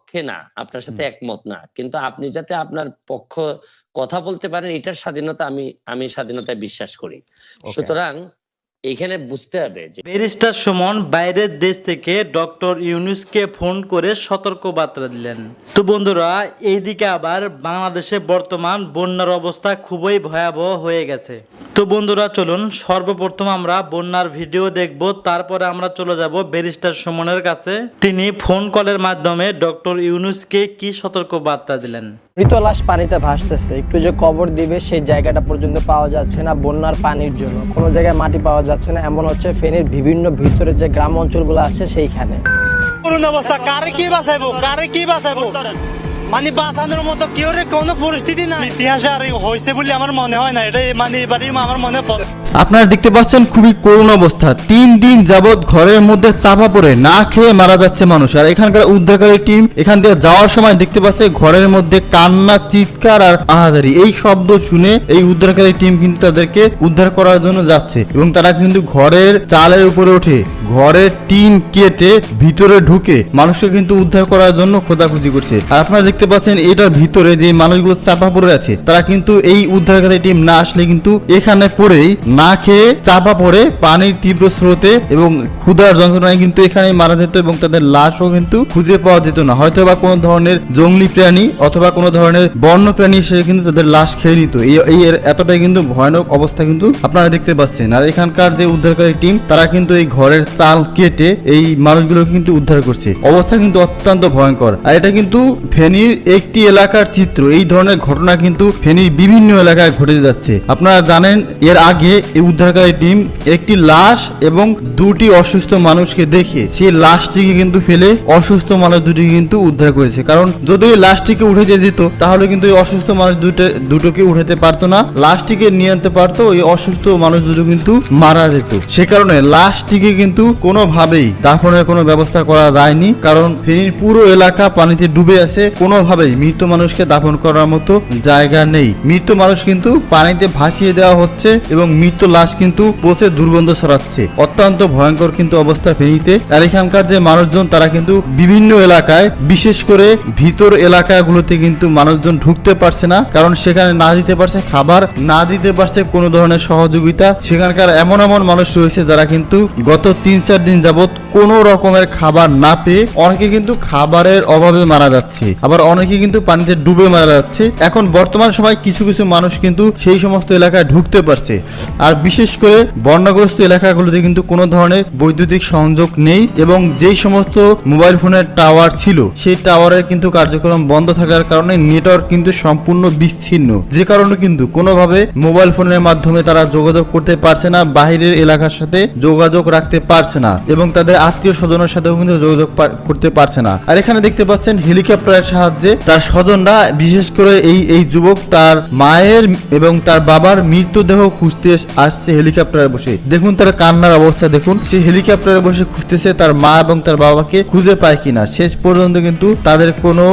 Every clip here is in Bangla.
পক্ষে না, আপনার সাথে একমত না, কিন্তু আপনি যাতে আপনার পক্ষ কথা বলতে পারেন এটার স্বাধীনতা আমি স্বাধীনতায় বিশ্বাস করি। সুতরাং এইখানে বুঝতে হবে যে ব্যারিস্টার সুমন বাইরের দেশ থেকে ডক্টর ইউনূসকে ফোন করে সতর্ক বার্তা দিলেন। তো বন্ধুরা, এইদিকে আবার বাংলাদেশে বর্তমান বন্যার অবস্থা খুবই ভয়াবহ হয়ে গেছে। তো বন্ধুরা চলুন সর্বপ্রথম আমরা বন্যার ভিডিও দেখব, তারপরে আমরা চলে যাব ব্যারিস্টার সুমনের কাছে। তিনি ফোন কলের মাধ্যমে ডক্টর ইউনূসকে কি সতর্ক বার্তা দিলেন। মৃত লাশ পানিতে ভাসতেছে, একটু যে কবর দিবে সেই জায়গাটা পর্যন্ত পাওয়া যাচ্ছে না বন্যার পানির জন্য, কোনো জায়গায় মাটি পাওয়া যাচ্ছে না। এমন হচ্ছে ফেনীর বিভিন্ন ভিতরে যে গ্রাম অঞ্চলগুলো আছে সেইখানে করুণ অবস্থা। কারে কি বাঁচাইবো মানে বাঁচানোর মতো কেউ কোনো পরিস্থিতি না ইতিহাসে আর হয়েছে বলে আমার মনে হয় না। এটা মানে এবারে আমার মনে আপনারা দেখতে পাচ্ছেন খুবই করুণ অবস্থা। 3 দিন যাবত ঘরের মধ্যে চাপা পড়ে না খেয়ে মারা যাচ্ছে মানুষ। আর এখানকার উদ্ধারকারী টিম এখান থেকে যাওয়ার সময় দেখতে পাচ্ছে ঘরের মধ্যে কান্না, চিৎকার আর আহাজারি। এই শব্দ শুনে এই উদ্ধারকারী টিম কিন্তু তাদেরকে উদ্ধার করার জন্য যাচ্ছে এবং তারা কিন্তু ঘরের চালের উপরে উঠে ঘরের টিন কেটে ভিতরে ঢুকে মানুষকে কিন্তু উদ্ধার করার জন্য খোঁজাখুঁজি করছে। আর আপনারা দেখতে পাচ্ছেন এটার ভিতরে যে মানুষগুলো চাপা পড়ে আছে তারা কিন্তু এই উদ্ধারকারী টিম না আসলে কিন্তু এখানে পড়েই না খেয়ে চাপা পড়ে পানির তীব্র স্রোতে এবং ক্ষুধার যন্ত্রণায় কিন্তু এখানে মারা যেত এবং তাদের লাশও কিন্তু খুঁজে পাওয়া যেত না। হয়তো বা কোনো ধরনের জঙ্গলি প্রাণী অথবা কোনো ধরনের বন্য প্রাণী এসে কিন্তু তাদের লাশ খেয়ে নিত। এই এতটাই কিন্তু ভয়ানক অবস্থা কিন্তু আপনারা দেখতে পাচ্ছেন। আর এখানকার যে উদ্ধারকারী টিম তারা কিন্তু এই ঘরের চাল কেটে এই মানুষগুলো কিন্তু উদ্ধার করছে। অবস্থা কিন্তু অত্যন্ত ভয়ঙ্কর। আর এটা কিন্তু ফেনীর একটি এলাকার চিত্র। এই ধরনের ঘটনা কিন্তু ফেনীর বিভিন্ন এলাকায় ঘটে যাচ্ছে। আপনারা জানেন এর আগে এই উদ্ধারকারী টিম একটি লাশ এবং 2টি অসুস্থ মানুষকে দেখে সেই লাশটিকে কিন্তু ফেলে অসুস্থ মানুষ দুটিকে কিন্তু উদ্ধার করেছে। কারণ যদি ওই লাশটিকে উঠাতে যেত তাহলে কিন্তু ওই অসুস্থ মানুষ দুটোকে উঠাতে পারতো না, লাশটিকে নিয়ে আনতে পারতো, ওই অসুস্থ মানুষ দুটো কিন্তু মারা যেত। সে কারণে লাশটিকে কিন্তু কোনোভাবেই দাফনের কোনো ব্যবস্থা করা যায়নি। কারণ ফেনীর পুরো এলাকা পানিতে ডুবে আছে, কোনোভাবেই মৃত মানুষকে দাফন করার মতো জায়গা নেই। মৃত মানুষ কিন্তু পানিতে ভাসিয়ে দেওয়া হচ্ছে এবং মৃত লাশ কিন্তু পচে দুর্গন্ধ ছড়াচ্ছে। অত্যন্ত ভয়ঙ্কর কিন্তু অবস্থা ফেনীতে। আর এখানকার যে মানুষজন তারা কিন্তু বিভিন্ন এলাকায় বিশেষ করে ভিতর এলাকাগুলোতে কিন্তু মানুষজন ঢুকতে পারছে না, কারণ সেখানে না দিতে পারছে খাবার, না দিতে পারছে কোনো ধরনের সহযোগিতা। সেখানকার এমন মানুষ রয়েছে যারা কিন্তু গত 3-4 দিন যাবত কোনো রকমের খাবার না পেয়ে অনেকে কিন্তু খাবারের অভাবে মারা যাচ্ছে, আবার অনেকে কিন্তু পানিতে ডুবে মারা যাচ্ছে। এখন বর্তমান সময় কিছু মানুষ কিন্তু সেই সমস্ত এলাকায় ঢুকতে পারছে। আর বিশেষ করে বন্যাগ্রস্ত এলাকাগুলোতে কিন্তু কোনো ধরনের বৈদ্যুতিক সংযোগ নেই এবং যেই সমস্ত মোবাইল ফোনের টাওয়ার ছিল সেই টাওয়ারের কিন্তু কার্যক্রম বন্ধ থাকার কারণে নেটওয়ার্ক কিন্তু সম্পূর্ণ বিচ্ছিন্ন, যে কারণে কিন্তু কোনোভাবে মোবাইল ফোনের মাধ্যমে তারা যোগাযোগ করতে পারছে না, বাইরের এলাকার সাথে যোগাযোগ রাখতে পারছে না এবং তাদের আত্মীয় স্বজনের সাথেও কিন্তু যোগাযোগ করতে পারছে না। আর এখানে দেখতে পাচ্ছেন হেলিকপ্টারের সাহায্যে তার স্বজনরা, বিশেষ করে এই যুবক তার মায়ের এবং তার বাবার মৃতদেহ খুঁজতে আসছে হেলিকপ্টারে বসে। দেখুন তার কান্নার অবস্থা দেখুন, সে হেলিকপ্টারে বসে খুঁজতেছে তার মা এবং তার বাবাকে খুঁজে পায় কিনা। শেষ পর্যন্ত কিন্তু তাদের কোনো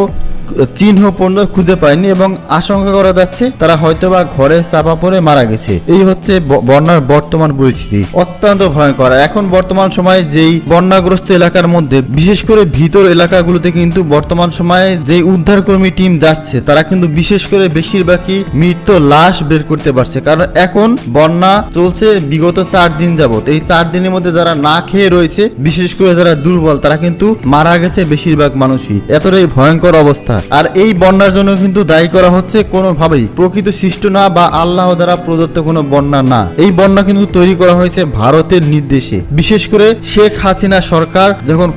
চিহ্ন পণ্য খুঁজে পায়নি এবং আশঙ্কা করা যাচ্ছে তারা হয়তোবা ঘরে চাপা পড়ে মারা গেছে। এই হচ্ছে বন্যার বর্তমান পরিস্থিতি, অত্যন্ত ভয়ঙ্কর। এখন বর্তমান সময়ে যেই বন্যাগ্রস্ত এলাকার মধ্যে বিশেষ করে ভিতর এলাকাগুলোতে কিন্তু বর্তমান সময়ে যে উদ্ধারকর্মী টিম যাচ্ছে তারা কিন্তু বিশেষ করে বেশিরভাগই মৃত লাশ বের করতে পারছে। কারণ এখন বন্যা চলছে বিগত 4 দিন যাবত। এই 4 দিনের মধ্যে যারা না খেয়ে রয়েছে, বিশেষ করে যারা দুর্বল, তারা কিন্তু মারা গেছে বেশিরভাগ মানুষই। এতটাই ভয়ঙ্কর অবস্থা। আর এই বন্যার জন্য কিন্তু দায়ী করা হচ্ছে কোনোভাবেই প্রকৃত সৃষ্ট না বা আল্লাহ দ্বারা প্রদত্ত কোনো বন্যা না। এই বন্যা কিন্তু তৈরি করা হয়েছে ভারতের নির্দেশে। বিশেষ করে শেখ হাসিনা সরকার যখন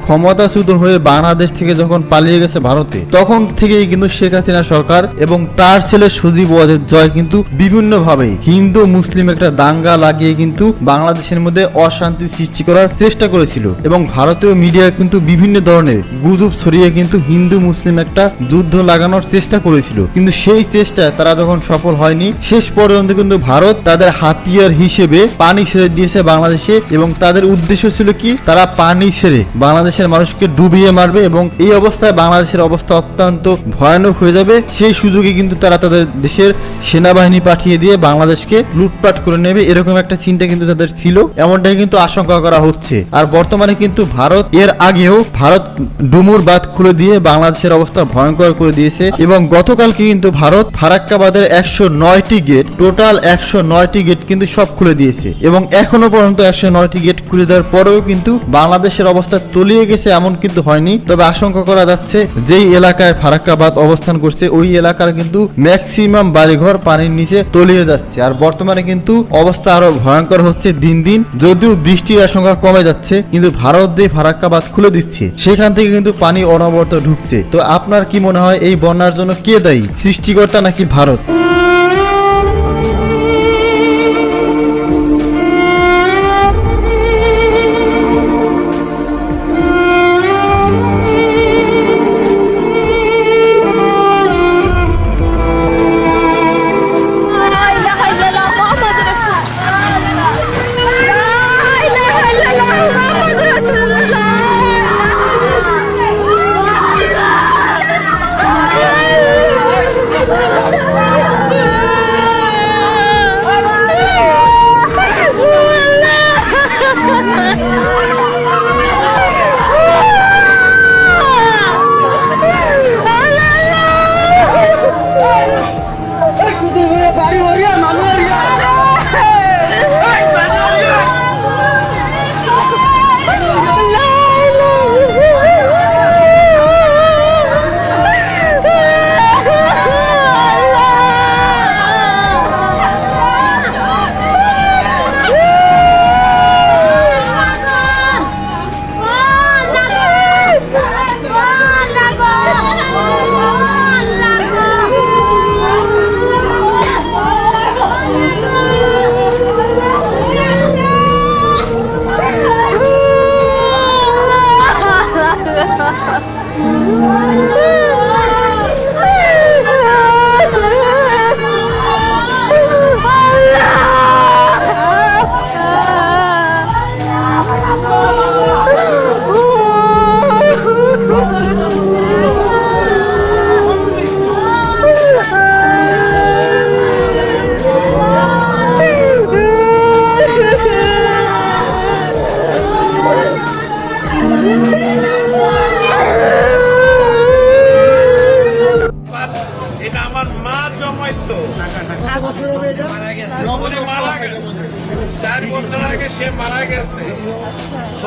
ক্ষমতাচ্যুত হয়ে বাংলাদেশ থেকে যখন পালিয়ে গেছে ভারতে, তখন থেকেই কিন্তু শেখ হাসিনা সরকার এবং তার ছেলে সজীব ওয়াজেদ জয় কিন্তু বিভিন্নভাবে হিন্দু মুসলিম একটা দাঙ্গা লাগিয়ে কিন্তু বাংলাদেশের মধ্যে অশান্তি সৃষ্টি করার চেষ্টা করেছিল এবং ভারতীয় মিডিয়া কিন্তু বিভিন্ন ধরনের গুজব ছড়িয়ে কিন্তু হিন্দু হিন্দু মুসলিম একটা যুদ্ধ লাগানোর চেষ্টা করেছিল, কিন্তু সেই চেষ্টায় তারা যখন সফল হয়নি, শেষ পর্যন্ত কিন্তু ভারত তাদের হাতিয়ার হিসেবে পানি ছেড়ে দিয়েছে বাংলাদেশে। এবং তাদের উদ্দেশ্য ছিল কি, তারা পানি ছেড়ে বাংলাদেশের মানুষকে ডুবিয়ে মারবে এবং এই অবস্থায় বাংলাদেশের অবস্থা অত্যন্ত ভয়ানক হয়ে যাবে। সেই সুযোগে কিন্তু তারা তাদের দেশের সেনাবাহিনী পাঠিয়ে দিয়ে বাংলাদেশকে লুটপাট করে নেবে, এরকম একটা চিন্তা কিন্তু তাদের ছিল, এমনটাই কিন্তু আশঙ্কা করা হচ্ছে। আর বর্তমানে কিন্তু ভারত এর আগেও ডুমুর বাঁধ খুলে দিয়ে বাংলাদেশের অবস্থা ভয়ঙ্কর করে দিয়েছে। এবং গতকালকে কিন্তু ভারত ফারাক্কাবাদের 109টি গেট, টোটাল 109টি গেট কিন্তু সব খুলে দিয়েছে। এবং এখনো পর্যন্ত 109টি গেট খুলে দেওয়ার পরেও কিন্তু বাংলাদেশের অবস্থা তলিয়ে গেছে এমন কিন্তু হয়নি। তবে আশঙ্কা করা যাচ্ছে যেই এলাকায় ফারাক্কাবাদ অবস্থান করছে ওই এলাকার কিন্তু ম্যাক্সিমাম বাড়িঘর পানির নিচে তলিয়ে যাচ্ছে। আর বর্তমানে কিন্তু অবস্থা আরো ভয়ঙ্কর হচ্ছে দিন দিন। যদিও বৃষ্টির আশঙ্কা কমে যাচ্ছে, কিন্তু ভারত যে ফারাক্কাবাদ খুলে দিচ্ছে সেখান থেকে কিন্তু পানি অনবরত ঢুকছে। তো আপনার কি মনে হয় এই বন্যার জন্য কে দায়ী, সৃষ্টিকর্তা নাকি ভারত?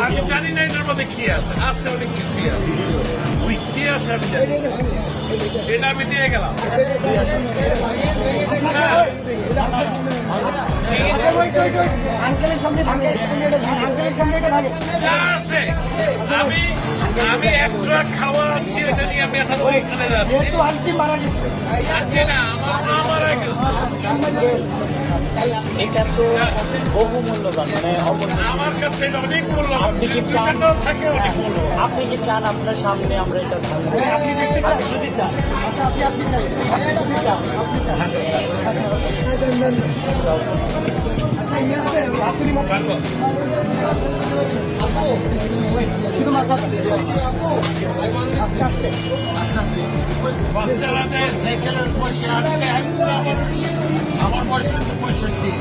আমি জানি না এটার মধ্যে কি আছে, আছে অনেক কিছুই আছে, কি আছে আমি জানি, এটা আমি দিয়ে গেলাম। আমি এক ট্রাক খাওয়া আনছি, এটা নিয়ে আমি এখন ওইখানে যাচ্ছি। না, আমার মা মারা গেছে। এটা তো বহু মূল্যবান, আমার কাছে এটা অনেক মূল্যবান, আপনি কি চান থাকে অনেক মূল্যবান। আপনি কি চান আপনার সামনে আমরা এটা আপনি যদি চান, আচ্ছা আপনি চান, আপনি চান, বাচ্চারা দেয় সাইকেলের পয়সা, আজকে আমার পয়সা তো 65।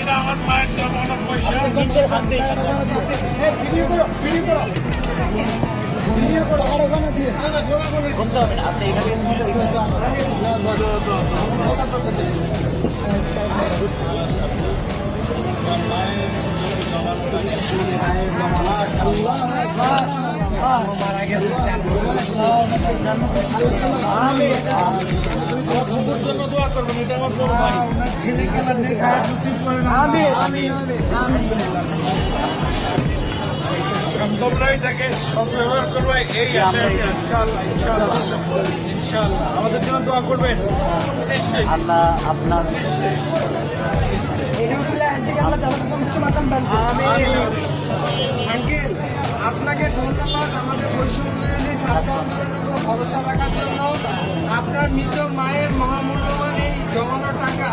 এটা আমার মায়ের জমানো পয়সা। আপনি জন্য দোয়া করবেন, এটা আমার বড় ভাই। ছেলে খেলার দেখা তোমরা এটাকে সদ্ব্যবহার করবে এই আশায় আমি আছি। ইনশাআল্লাহ আমাদের জন্য দোয়া করবেন। নিশ্চয়ই আল্লাহ আপনার নিশ্চয়ই আঙ্কেল আপনাকে ধন্যবাদ আমাদের বৈষম্যবিরোধী ছাত্র আন্দোলনের উপর ভরসা রাখার জন্য। আপনার মৃত মায়ের মহামূল্যবান এই জমানো টাকা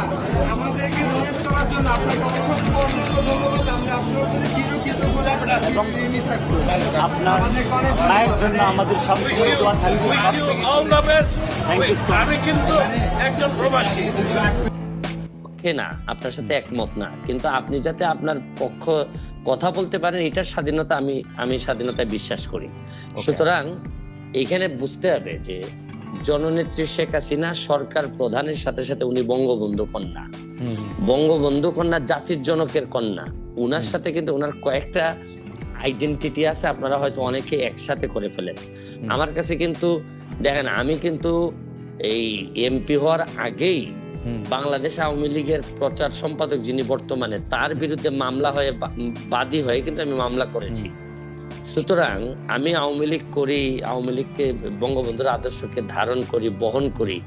আমাদেরকে ডোনেট করার জন্য আপনাকে অসংখ্য অসংখ্য ধন্যবাদ। আমরা আপনার প্রতি চিরকৃতজ্ঞ এবং ঋণী থাকবো। আপনার আমাদেরকে অনেক মায়ের জন্য আমাদের সবসময় দোয়া থাকবে। Wish you all the best. Thank you, sir. আমি কিন্তু একজন প্রবাসী। পক্ষে না, আপনার সাথে একমত না, কিন্তু আপনি যাতে আপনার পক্ষ কথা বলতে পারেন এটার স্বাধীনতা আমি স্বাধীনতায় বিশ্বাস করি। সুতরাং এখানে বুঝতে হবে যে জননেত্রী শেখ হাসিনা সরকার প্রধানের সাথে সাথে উনি বঙ্গবন্ধু কন্যা, বঙ্গবন্ধু কন্যা জাতির জনকের কন্যা। উনার সাথে কিন্তু উনার কয়েকটা আইডেন্টিটি আছে, আপনারা হয়তো অনেকে একসাথে করে ফেলেন। আমার কাছে কিন্তু দেখেন, আমি কিন্তু এই এমপি হওয়ার আগেই বাংলাদেশ আওয়ামী লীগের প্রচার সম্পাদক যিনি বর্তমানে, তার বিরুদ্ধে মামলা হয়ে বাদী হয়ে কিন্তু আমি মামলা করেছি। সুতরাং আমি আওয়ামী লীগ করি, আওয়ামী লীগকে বঙ্গবন্ধুর আদর্শকে ধারণ করি, বহন করি,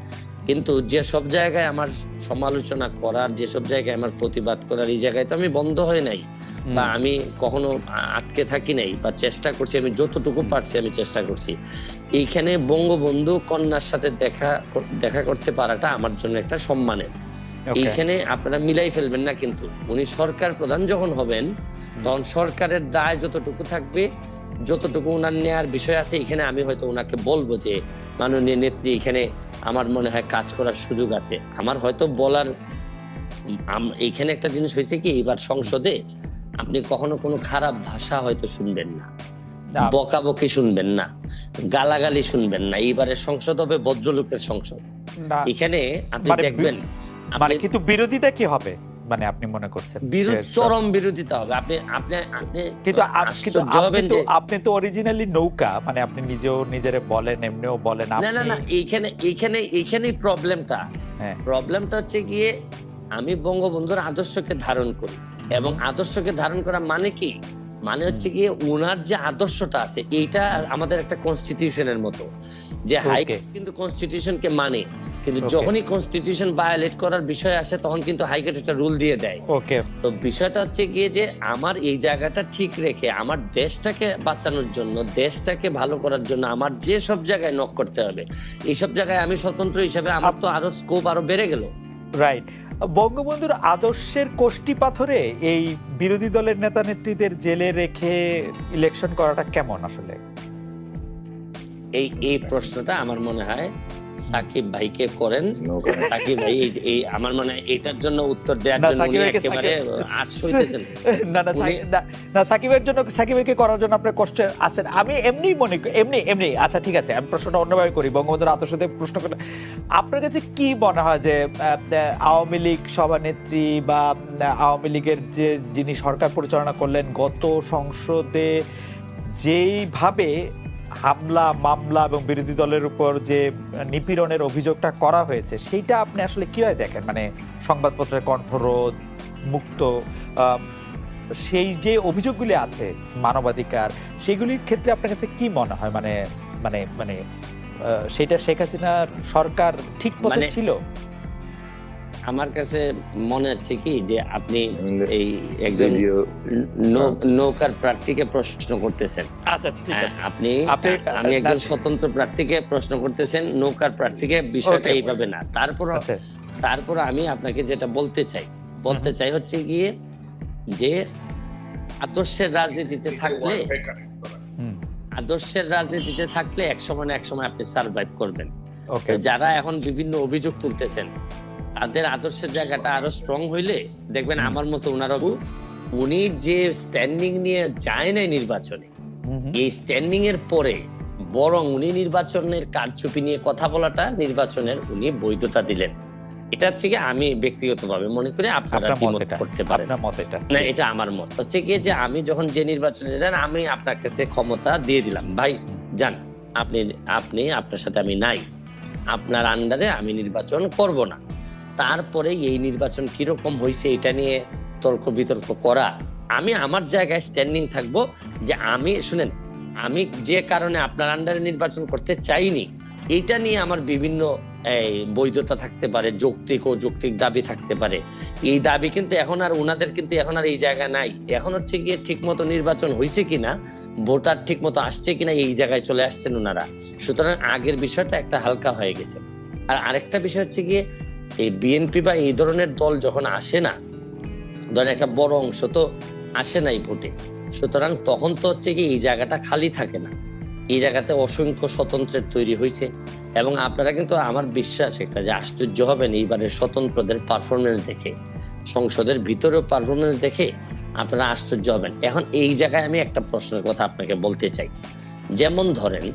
কিন্তু যে সব জায়গায় আমার সমালোচনা করার, যে সব জায়গায় আমার প্রতিবাদ করার, এই জায়গায় তো আমি বন্ধ হয় নাই বা আমি কখনো আটকে থাকি নাই, বা চেষ্টা করছি, আমি যতটুকু পারছি আমি চেষ্টা করছি। এইখানে বঙ্গবন্ধু কন্যার সাথে দেখা করতে পারাটা আমার জন্য একটা সম্মানের। এইখানে আপনারা মিলাই ফেলবেন না, কিন্তু উনি সরকার প্রধান যখন হবেন তখন সরকারের দায় যতটুকু থাকবে, যতটুকু ওনার নেয়ার বিষয় আছে, এখানে আমি হয়তো ওনাকে বলবো যে মাননীয় নেত্রী, এখানে আমার মনে হয় কাজ করার সুযোগ আছে। আমার হয়তো বলার এইখানে একটা জিনিস হয়েছে কি, এবার সংসদে আপনি কখনো কোনো খারাপ ভাষা হয়তো শুনবেন না, বকাবকি শুনবেন না, গালাগালি শুনবেন না। এইবারের সংসদ হবে ভদ্রলোকের সংসদ। এখানে আপনি দেখবেন, মানে কিন্তু বিরোধিতা কি হবে, মানে আপনি মনে করছেন চরম বিরোধিতা হবে। আপনি কিন্তু আপনি তো অরিজিনালি নৌকা, মানে আপনি নিজেরে বলেন, এমনিও বলেন। না, এইখানেই প্রবলেমটা। প্রবলেমটা হচ্ছে গিয়ে, আমি বঙ্গবন্ধুর আদর্শকে ধারণ করি, এবং আদর্শকে ধারণ করা মানে কি, মানে হচ্ছে গিয়ে ওনার যে আদর্শটা আছে, এইটা আমাদের একটা কনস্টিটিউশনের মতো, যে হাইকোর্ট কিন্তু কনস্টিটিউশনকে মানে, কিন্তু যখনই কনস্টিটিউশন ভায়োলেট করার বিষয় আসে তখন কিন্তু হাইকোর্ট একটা রুল দিয়ে দেয়। তো বিষয়টা হচ্ছে গিয়ে যে আমার এই জায়গাটা ঠিক রেখে আমার দেশটাকে বাঁচানোর জন্য, দেশটাকে ভালো করার জন্য আমার যে সব জায়গায় নক করতে হবে, এইসব জায়গায় আমি স্বতন্ত্র হিসেবে আমার তো আরো স্কোপ আরো বেড়ে গেল। রাইট। বঙ্গবন্ধুর আদর্শের কোষ্টি পাথরে এই বিরোধী দলের নেতা নেত্রীদের জেলে রেখে ইলেকশন করাটা কেমন আসলে? এই প্রশ্নটা আমার মনে হয় সাকিব ভাইকে করেন। সাকিব ভাই এই আমার মনে হয় এটার জন্য উত্তর দেওয়ার জন্য উনি একেবারে আটশ হইতেছেন। না, সাকিব ভাইকে করার জন্য আপনার কষ্ট আছেন। আমি এমনি আচ্ছা ঠিক আছে, আমি প্রশ্নটা অন্যভাবে করি। বঙ্গবন্ধুর আদর্শতে প্রশ্ন করলে আপনার কাছে কি মনে হয় যে আওয়ামী লীগ সভানেত্রী বা আওয়ামী লীগের যিনি সরকার পরিচালনা করলেন, গত সংসদে যেইভাবে হামলা, মামলা এবং বিরোধী দলের উপর যে নিপীড়নের অভিযোগটা করা হয়েছে, সেইটা আপনি আসলে কিভাবে দেখেন? মানে সংবাদপত্রের কণ্ঠরোধ, মুক্ত, সেই যে অভিযোগগুলি আছে মানবাধিকার, সেগুলির ক্ষেত্রে আপনার কাছে কি মনে হয়? মানে সেটা শেখ হাসিনার সরকার ঠিক পথে ছিল? আমার কাছে মনে হচ্ছে কি যে আপনি এই একজন নৌকার প্রার্থীকে প্রশ্ন করতেছেন। আচ্ছা ঠিক আছে, আমি একজন স্বতন্ত্র প্রার্থীকে প্রশ্ন করতেছেন, নৌকার প্রার্থীকে। বিষয়টা এইভাবে না। তারপর আমি আপনাকে যেটা বলতে চাই হচ্ছে গিয়ে যে আদর্শের রাজনীতিতে থাকলে এক সময় আপনি সার্ভাইভ করবেন। যারা এখন বিভিন্ন অভিযোগ তুলতেছেন, তাদের আদর্শের জায়গাটা আরো স্ট্রং হইলে দেখবেন আমার মতো উনি যে স্ট্যান্ডিং নিয়ে যায় নাই নির্বাচনে, এই স্ট্যান্ডিং এর পরে বরং উনি নির্বাচনের কারচুপি নিয়ে কথা বলাটা নির্বাচনের উনি বৈধতা দিলেন। এটা হচ্ছে কি আমি ব্যক্তিগতভাবে মনে করি, আপনারা দ্বিমত করতে পারেন না, এটা আমার মত হচ্ছে কি যে আমি যখন যে নির্বাচনে যান, আমি আপনার কাছে ক্ষমতা দিয়ে দিলাম, ভাই যান, আপনার সাথে আমি নাই, আপনার আন্ডারে আমি নির্বাচন করব না। তারপরে এই নির্বাচন কিরকম হয়েছে এটা নিয়ে তর্ক বিতর্ক করা আমি আমার জায়গায় স্ট্যান্ডিং থাকবো যে আমি শুনেন, আমি যে কারণে আপনার আন্ডারে নির্বাচন করতে চাইনি, এইটা নিয়ে আমার বিভিন্ন বৈধতা থাকতে পারে, যৌক্তিক ও যৌক্তিক দাবি থাকতে পারে। এই দাবি কিন্তু এখন আর ওনাদের কিন্তু এখন আর এই জায়গা নাই। এখন হচ্ছে গিয়ে ঠিক মতো নির্বাচন হয়েছে কিনা, ভোটার ঠিক মতো আসছে কিনা, এই জায়গায় চলে আসছেন ওনারা। সুতরাং আগের বিষয়টা একটা হালকা হয়ে গেছে। আর আরেকটা বিষয় হচ্ছে গিয়ে এই বিএনপি বা এই ধরনের দল যখন আসে না, ধরেন একটা বড় অংশ তো আসে নাই ভোটে, সুতরাং তখন তো হচ্ছে কি এই জায়গাটা খালি থাকে না, এই জায়গাতে অসংখ্য স্বতন্ত্রের তৈরি হয়েছে। এবং আপনারা কিন্তু আমার বিশ্বাস একটা যে আশ্চর্য হবেন এইবারের স্বতন্ত্রদের পারফরমেন্স দেখে, সংসদের ভিতরেও পারফরমেন্স দেখে আপনারা আশ্চর্য হবেন। এখন এই জায়গায় আমি একটা প্রশ্নের কথা আপনাকে বলতে চাই। যেমন ধরেন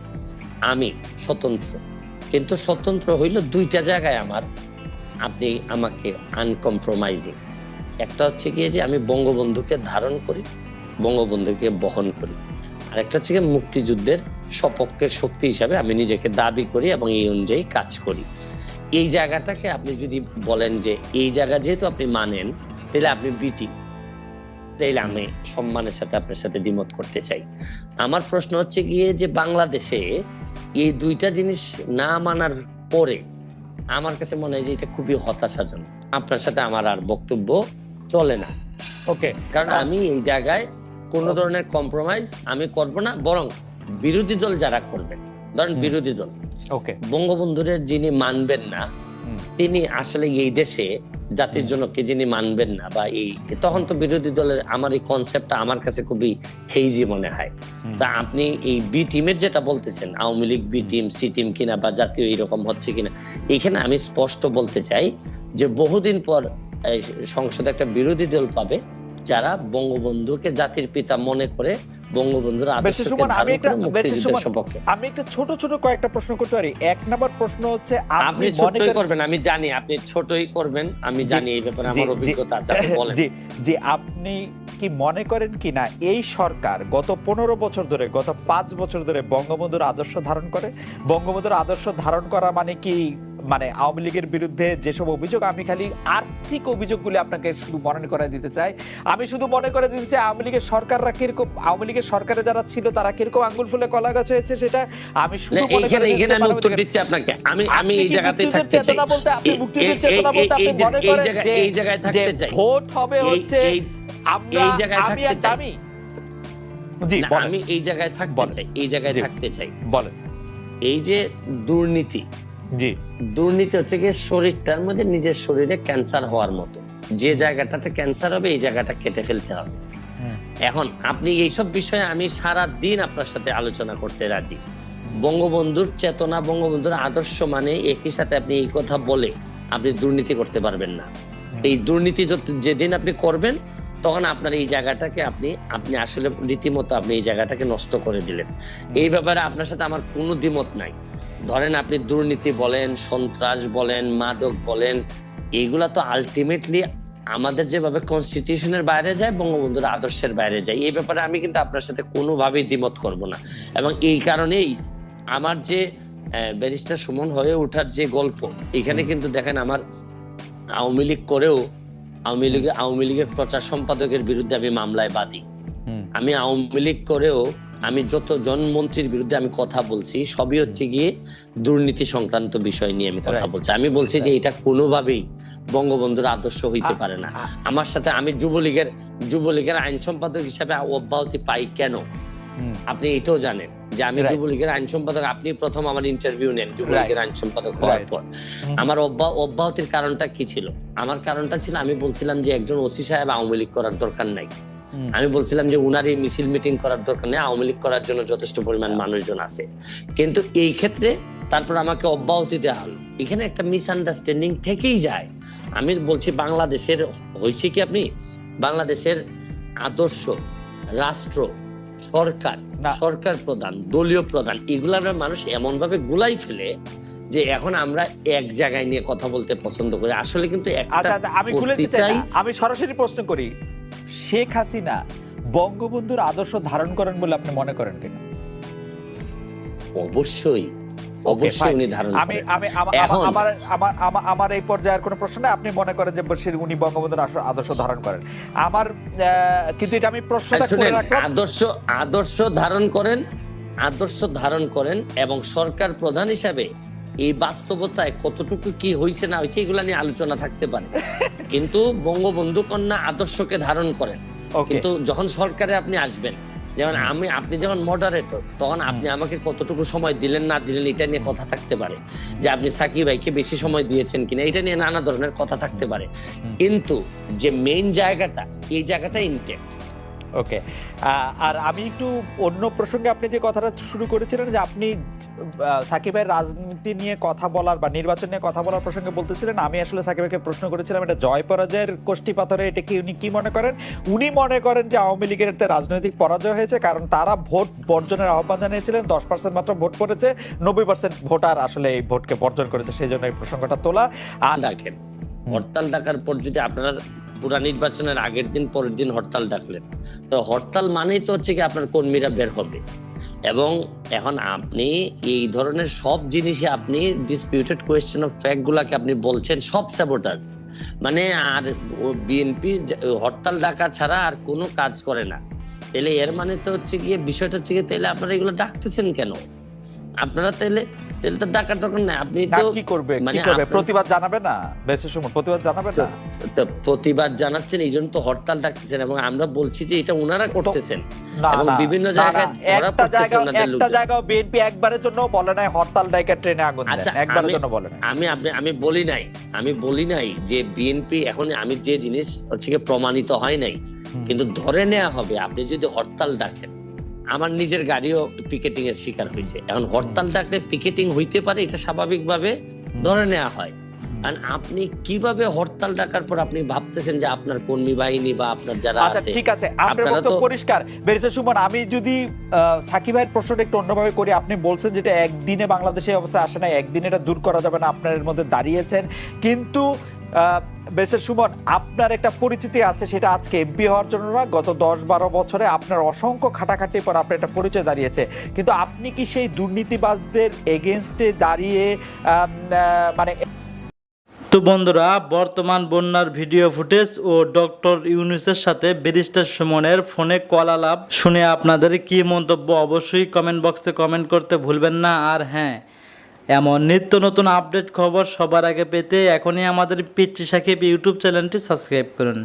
আমি স্বতন্ত্র, কিন্তু স্বতন্ত্র হইল দুইটা জায়গায় আমার, আপনি আমাকে আনকম্প্রোমাইজিং। একটা হচ্ছে গিয়ে যে আমি বঙ্গবন্ধুকে ধারণ করি, বঙ্গবন্ধুকে বহন করি। আর একটা হচ্ছে গিয়ে মুক্তিযুদ্ধের সপক্ষের শক্তি হিসাবে আমি নিজেকে দাবি করি এবং এই অনুযায়ী কাজ করি। এই জায়গাটাকে আপনি যদি বলেন যে এই জায়গা যেহেতু আপনি মানেন, তাহলে আপনি বিটি, তাইলে আমি সম্মানের সাথে আপনার সাথে দ্বিমত করতে চাই। আমার প্রশ্ন হচ্ছে গিয়ে যে বাংলাদেশে এই দুইটা জিনিস না মানার পরে আমার কাছে মনে হয় যে এটা খুবই হতাশাজনক। আপনার সাথে আমার আর বক্তব্য চলে না। ওকে, কারণ আমি এই জায়গায় কোন ধরনের কম্প্রোমাইজ আমি করব না, বরং বিরোধী দল যারা করবেন, ধরেন বিরোধী দল, ওকে, বঙ্গবন্ধুরের যিনি মানবেন না, তিনি আসলে এই দেশে জাতির জন্য কে যিনি মানবেন না, বা এই তখন তো বিরোধী দলের আমার এই কনসেপ্টটা আমার কাছে খুবই হেইজি মনে হয়। তা আপনি এই বি টিমের যেটা বলতেছেন, Awami League B team, C team কিনা বা জাতীয় এইরকম হচ্ছে কিনা, এখানে আমি স্পষ্ট বলতে চাই যে বহুদিন পর সংসদে একটা বিরোধী দল পাবে যারা বঙ্গবন্ধুকে জাতির পিতা মনে করে, বঙ্গবন্ধুর আদর্শকে ধারণ করে মুক্তিযুদ্ধের সপক্ষে। আমি একটা ছোট ছোট কয়েকটা প্রশ্ন করতে পারি। এক নম্বর প্রশ্ন হচ্ছে, আপনি ছোটই করবেন, আমি জানি আপনি ছোটই করবেন, আমি জানি এই ব্যাপারে আমার অভিজ্ঞতা আছে, আপনি বলেন। জি জি, আপনি কি মনে করেন কিনা এই সরকার গত 15 বছর ধরে, গত 5 বছর ধরে বঙ্গবন্ধুর আদর্শ ধারণ করে? বঙ্গবন্ধুর আদর্শ ধারণ করা মানে কি, মানে আওয়ামী লীগের বিরুদ্ধে যেসব অভিযোগ, আমি খালি আর্থিক অভিযোগগুলি আপনাকে শুধু মনে করে দিতে চাই। আমি শুধু মনে করে দিতে চাই আওয়ামী লীগের সরকাররা কিরকম, আওয়ামী লীগের সরকারে যারা ছিল তারা কিরকম আঙ্গুল ফুলে কলা গাছ হয়েছে, সেটা আমি শুধু মনে করে এখানে আমি উত্তর দিচ্ছি আপনাকে। আমি এই জায়গাতেই থাকতে চাই। চেতনা বলতে আপনি মুক্তিযুদ্ধের চেতনা বলতে আপনি মনে করেন যে এই জায়গায় থাকতে চাই, ভোট হবে হচ্ছে আমরা, এই জায়গায় আমি থাকতে চাই। জি, আমি এই জায়গায় থাকতে চাই, এই জায়গায় থাকতে চাই। বলেন। এই যে দুর্নীতি, জি, দুর্নীতি হচ্ছে গিয়ে শরীরটার মধ্যে নিজের শরীরে ক্যান্সার হওয়ার মতো, যে জায়গাটাতে ক্যান্সার হবে এই জায়গাটা কেটে ফেলতে হবে। এখন আপনি এইসব বিষয়ে আমি সারা দিন আপনার সাথে আলোচনা করতে রাজি। বঙ্গবন্ধুর চেতনা, বঙ্গবন্ধুর আদর্শ মানে একই সাথে আপনি এই কথা বলে আপনি দুর্নীতি করতে পারবেন না। এই দুর্নীতি যেদিন আপনি করবেন তখন আপনার এই জায়গাটাকে আপনি আসলে রীতিমতো আপনি এই জায়গাটাকে নষ্ট করে দিলেন। এই ব্যাপারে আপনার সাথে আমার কোনো দ্বিমত নাই। ধরেন আপনি দুর্নীতি বলেন, সন্ত্রাস বলেন, মাদক বলেন, এইগুলা তো আলটিমেটলি আমাদের যেভাবে কনস্টিটিউশনের বাইরে যায়, বঙ্গবন্ধুর আদর্শের বাইরে যায়। এই ব্যাপারে আমি কিন্তু আপনার সাথে কোনোভাবেই দ্বিমত করব না। এবং এই কারণেই আমার যে ব্যারিস্টার সুমন হয়ে ওঠার যে গল্প, এখানে কিন্তু দেখেন আমার আওয়ামী লীগ করেও আওয়ামী লীগের প্রচার সম্পাদকের বিরুদ্ধে আমি মামলায় বাদী। আমি আওয়ামী লীগ করেও আমি যতজন মন্ত্রীর বিরুদ্ধে আমি কথা বলছি সবই হচ্ছে গিয়ে দুর্নীতি সংক্রান্ত বিষয় নিয়ে আমি কথা বলছি। আমি বলছি যে এটা কোনোভাবেই বঙ্গবন্ধুর আদর্শ হইতে পারে না। আমার সাথে আমি যুবলীগের আইন সম্পাদক হিসাবে অব্যাহতি পাই কেন, আপনি এটাও জানেন যে আমি যুবলীগের আইন সম্পাদক। আপনি প্রথম আমার ইন্টারভিউ নেন যুবলীগের আইন সম্পাদক হওয়ার পর। আমার অব্যাহতির কারণটা কি ছিল? আমার কারণটা ছিল আমি বলছিলাম যে একজন ওসি সাহেব আওয়ামী লীগ করার দরকার নাই। আমি বলছিলাম যে উনার এই মিছিল মিটিং করার দরকার নেই, আওয়ামী লীগ করার জন্য যথেষ্ট পরিমাণ মানুষজন আছে। কিন্তু এই ক্ষেত্রে তারপর আমাকে অব্যাহতি দেওয়া হলো। এখানে একটা মিসআন্ডারস্ট্যান্ডিং থেকেই যায়। আমি বলছি বাংলাদেশের হয়েছে কি, আপনি বাংলাদেশের আদর্শ, রাষ্ট্র, সরকার প্রধান, দলীয় প্রধান, এগুলার মানুষ এমন ভাবে গুলাই ফেলে যে এখন আমরা এক জায়গায় নিয়ে কথা বলতে পছন্দ করি। আসলে কিন্তু আমি খুলতে চাই না, আমি সরাসরি প্রশ্ন করি, শেখ হাসিনা বঙ্গবন্ধুর আদর্শ ধারণ করেন বলে আপনি মনে করেন কিনা? অবশ্যই অবশ্যই উনি ধারণ আমি করেন। আমি এখন আমার এই পর্যায়ের কোনো প্রশ্ন নেই, আপনি মনে করেন যে উনি বঙ্গবন্ধুর আদর্শ ধারণ করেন। আমার কিন্তু এটা আমি প্রশ্নটা করে শুনেন, রাখলাম। আদর্শ ধারণ করেন এবং সরকার প্রধান হিসাবে এই বাস্তবতায় কতটুকু কি হয়েছে না হয়েছে এগুলা নিয়ে আলোচনা থাকতে পারে, কিন্তু বঙ্গবন্ধু কন্যা আদর্শকে ধারণ করেন। ওকে, কিন্তু যখন সরকারে আপনি আসবেন, যেমন আপনি যখন মডারেটর, তখন আপনি আমাকে কতটুকু সময় দিলেন না দিলেন এটা নিয়ে কথা থাকতে পারে, যে আপনি সাকিব ভাইকে বেশি সময় দিয়েছেন কিনা এটা নিয়ে নানা ধরনের কথা থাকতে পারে, কিন্তু যে মেইন জায়গাটা, এই জায়গাটা ইনটেক্ট। ওকে। আর আমি একটু অন্য প্রসঙ্গে, আপনি যে কথাটা শুরু করেছিলেন যে আপনি সাকিব ভাইয়ের রাজনীতি নিয়ে কথা বলার বা নির্বাচন নিয়ে কথা বলার প্রসঙ্গে বলতেছিলেন, আমি আসলে সাকিব ভাইকে প্রশ্ন করেছিলাম এটা জয় পরাজয়ের কোষ্ঠী পাথরে, এটা কি উনি কি মনে করেন? উনি মনে করেন যে আওয়ামী লীগের রাজনৈতিক পরাজয় হয়েছে, কারণ তারা ভোট বর্জনের আহ্বান জানিয়েছিলেন, 10% মাত্র ভোট পড়েছে, 90% ভোটার আসলে এই ভোটকে বর্জন করেছে, সেই জন্য এই প্রসঙ্গটা তোলা। আর ডাকেন হরতাল ডাকার পর যদি আপনারা পুরা নির্বাচনের আগের দিন পরের দিন হরতাল ডাকলেন, তো হরতাল মানেই তো হচ্ছে কি আপনার কর্মীরা বের হবে, এবং এখন আপনি এই ধরনের সব জিনিসে আপনি ডিসপিউটেড কোয়েশ্চেন অফ ফ্যাক্ট গুলাকে আপনি বলছেন সব স্যাবোটাজ, মানে আর বিএনপি হরতাল ডাকা ছাড়া আর কোনো কাজ করে না, তাহলে এর মানে তো হচ্ছে গিয়ে বিষয়টা হচ্ছে গিয়ে তাহলে আপনারা এগুলো ডাকতেছেন কেন? আপনারা তাহলে তো ডাকার দরকার নাই, আপনি তো কি করবে, মানে প্রতিবাদ জানাবে না? বেশি সময় প্রতিবাদ জানাবে না? তো প্রতিবাদ জানাচ্ছেন, এই জন্য তো হরতাল ডাকতেছেন, এবং আমরা বলছি যে এটা ওনারা করতেছেন এবং বিভিন্ন জায়গায় ধরা পড়তেছে ওনাদের একটা লোকজন। জায়গায় বিএনপি একবারের জন্য বলে নাই হরতাল ডাইকা ট্রেনে আগুন দেন, আচ্ছা, একবারের জন্য বলে নাই। আমি বলি নাই যে বিএনপি, এখন আমি যে জিনিস হচ্ছে গিয়ে প্রমাণিত হয় নাই, কিন্তু ধরে নেওয়া হবে আপনি যদি হরতাল ডাকেন, আমার নিজের গাড়িও পিকেটিং এর শিকার হয়েছে, এখন হরতাল ডাকলে পিকেটিং হইতে পারে, এটা স্বাভাবিকভাবে ধরে নেওয়া হয়। আর আপনি কিভাবে হরতাল ডাকার পর আপনি ভাবতেছেন যে আপনার কর্মী বাহিনী বা আপনার যারা আচ্ছা আছে, ঠিক আছে, আপনার আপনারা বক্তব্য তো- পরিষ্কার। বেরিসা সুমন, আমি যদি সাকিব ভাইয়ের প্রশ্নটা একটু অন্যভাবে করি, আপনি বলছেন যেটা একদিনে বাংলাদেশে অবস্থা আসে না, একদিনে এটা দূর করা যাবে না, আপনার এর মধ্যে দাঁড়িয়েছেন, কিন্তু বেরিসা সুমন, আপনার একটা পরিচিতি আছে, সেটা আজকে এমপি হওয়ার জন্য না, গত 10-12 বছরে আপনার অসংখ্য খাটাখাটির পর আপনার একটা পরিচয় দাঁড়িয়েছে, কিন্তু আপনি কি সেই দুর্নীতিবাজদের এগেনস্টে দাঁড়িয়ে মানে তো বন্ধুরা, বর্তমান বন্যার ভিডিও ফুটেজ ও ডক্টর ইউনূসের সাথে ব্যারিস্টার সুমনের ফোনে কল আলাপ শুনে আপনাদের কি মন্তব্য অবশ্যই কমেন্ট বক্সে কমেন্ট করতে ভুলবেন না। আর হ্যাঁ, এমন নিত্য নতুন আপডেট খবর সবার আগে পেতে এখনই আমাদের পিচ্চি সাকিব ইউটিউব চ্যানেলটি সাবস্ক্রাইব করুন।